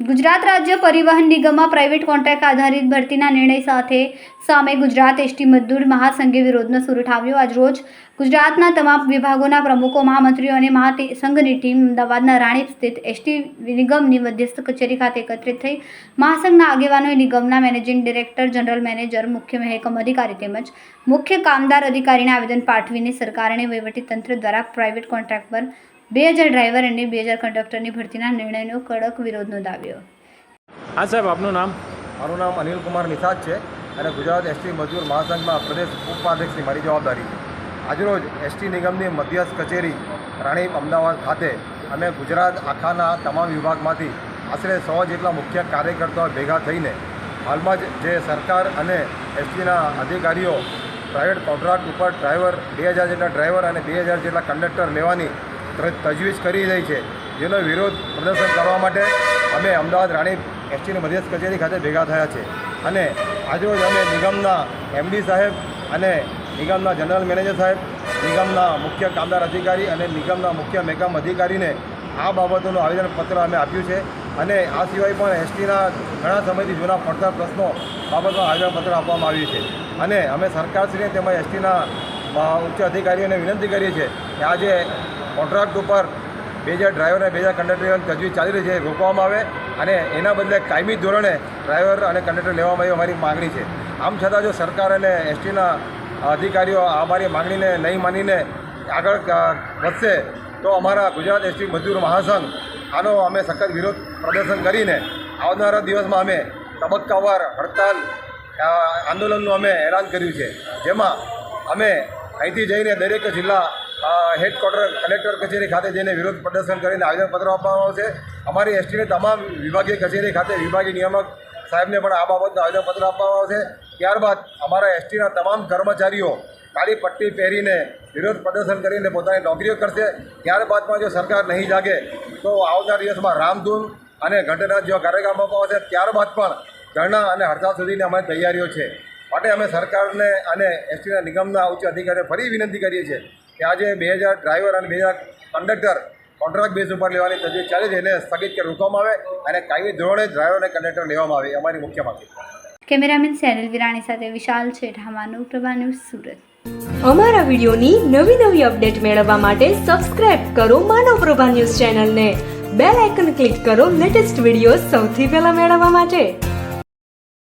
ગુજરાત રાજ્ય પરિવહન નિગમમાં private contract આધારિત ભરતીના નિર્ણય સામે ગુજરાત એસટી મજદૂર મહાસંઘે વિરોધનો સૂર ઉઠાવ્યો। આજરોજ ગુજરાતના તમામ વિભાગોના પ્રમુખો, મહામંત્રીઓ અને મહાસંઘની ટીમ અમદાવાદના રાણીપ સ્થિત એસટી નિગમની મધ્યસ્થ કચેરી ખાતે એકત્રિત થઈ મહાસંઘના આગેવાનોએ નિગમના મેનેજિંગ ડિરેક્ટર, જનરલ મેનેજર, મુખ્ય મહેકમ અધિકારી તેમજ મુખ્ય કામદાર અધિકારીને આવેદન પાઠવીને સરકાર અને વહીવટીતંત્ર દ્વારા પ્રાઇવેટ કોન્ટ્રાક્ટ પર 2000 ડ્રાઈવર અને 2000 કંડક્ટરની ભરતીના નિર્ણયનો કડક વિરોધ નોંધાવ્યો। હા સાહેબ, આપનું નામ? મારું નામ અનિલ કુમાર નિષાદ છે અને ગુજરાત એસટી મજદૂર મહાસંઘમાં પ્રદેશ ઉપાધ્યક્ષની મારી જવાબદારી છે। આજરોજ એસટી નિગમની મધ્યસ્થ કચેરી રાણીપ અમદાવાદ ખાતે અમે ગુજરાત આખાના તમામ વિભાગમાંથી આશરે 100 જેટલા મુખ્ય કાર્યકર્તાઓ ભેગા થઈને હાલમાં જ જે સરકાર અને એસટીના અધિકારીઓ પ્રાઇવેટ કોન્ટ્રાક્ટ ઉપર ડ્રાઈવર 2000 જેટલા ડ્રાઈવર અને 2000 જેટલા કંડક્ટર લેવાની તજવીજ કરી રહી છે, જેનો વિરોધ પ્રદર્શન કરવા માટે અમે અમદાવાદ રાણીપ એસટીની મધ્યસ્થ કચેરી ખાતે ભેગા થયા છે અને આજરોજ અમે નિગમના એમડી સાહેબ અને નિગમના જનરલ મેનેજર સાહેબ, નિગમના મુખ્ય કામદાર અધિકારી અને નિગમના મુખ્ય મહેકમ અધિકારીને આ બાબતોનું આવેદનપત્ર અમે આપ્યું છે અને આ સિવાય પણ એસટીના ઘણા સમયથી જૂના પડતર પ્રશ્નો બાબતમાં આવેદનપત્ર આપવામાં આવ્યું છે અને અમે સરકારશ્રીને તેમજ એસટીના ઉચ્ચ અધિકારીઓને વિનંતી કરીએ છીએ કે આજે કોન્ટ્રાક્ટ ઉપર 2000 ડ્રાઈવર અને 2000 કંડક્ટરની તજવીજ ચાલી રહી છે, રોકવામાં આવે અને એના બદલે કાયમી ધોરણે ડ્રાઈવર અને કંડક્ટર લેવામાં આવે અમારી માગણી છે। આમ છતાં જો સરકાર અને એસટીના અધિકારીઓ અમારી માગણીને નહીં માનીને આગળ વધશે તો અમારા ગુજરાત એસટી મજદૂર મહાસંઘ આનો અમે સખત વિરોધ પ્રદર્શન કરીને આવનારા દિવસમાં અમે તબક્કાવાર હડતાલ આંદોલનનું અમે એલાન કર્યું છે, જેમાં અમે અહીંથી જઈને દરેક જિલ્લા હેડક્વાર્ટર કલેક્ટર કચેરી ખાતે જઈને વિરોધ પ્રદર્શન કરીને આવેદનપત્ર આપવામાં આવશે। અમારી એસટીની તમામ વિભાગીય કચેરી ખાતે વિભાગીય નિયામક સાહેબને પણ આ બાબતનું આવેદનપત્ર આપવામાં આવશે। ત્યારબાદ અમારા એસટીના તમામ કર્મચારીઓ કાળી પટ્ટી પહેરીને વિરોધ પ્રદર્શન કરીને પોતાની નોકરીઓ કરશે। ત્યારબાદ પણ જો સરકાર નહીં જાગે તો આવનાર દિવસમાં રામધૂન અને ઘંટનાદ જેવા કાર્યક્રમ આપવામાં આવશે। ત્યારબાદ પણ ધરણા અને હડતાલ સુધીની અમારી તૈયારીઓ છે। માટે અમે સરકારને અને એસટીના નિગમના ઉચ્ચ અધિકારીઓ ફરી વિનંતી કરીએ છીએ કે આજે 2000 ડ્રાઈવર અને 2000 કંડક્ટર કોન્ટ્રાક્ટ બેઝ ઉપર લેવાની તજવીજ ચાલી છે એને સ્થગિત કરી રોકવામાં આવે અને કાયમી ધોરણે ડ્રાઈવર અને કંડક્ટર લેવામાં આવે, અમારી મુખ્ય માંગણી છે। કેમેરામેન સેનિલ વિરાણી સાથે વિશાલ છેઠા, માનવપ્રભા ન્યૂઝ, સુરત। અમારા વિડીયોની નવી અપડેટ મેળવવા માટે સબસ્ક્રાઇબ કરો માનવપ્રભા ન્યૂઝ ચેનલને, બેલ આઇકન ક્લિક કરો લેટેસ્ટ વિડીયો સૌથી પહેલા મેળવવા માટે।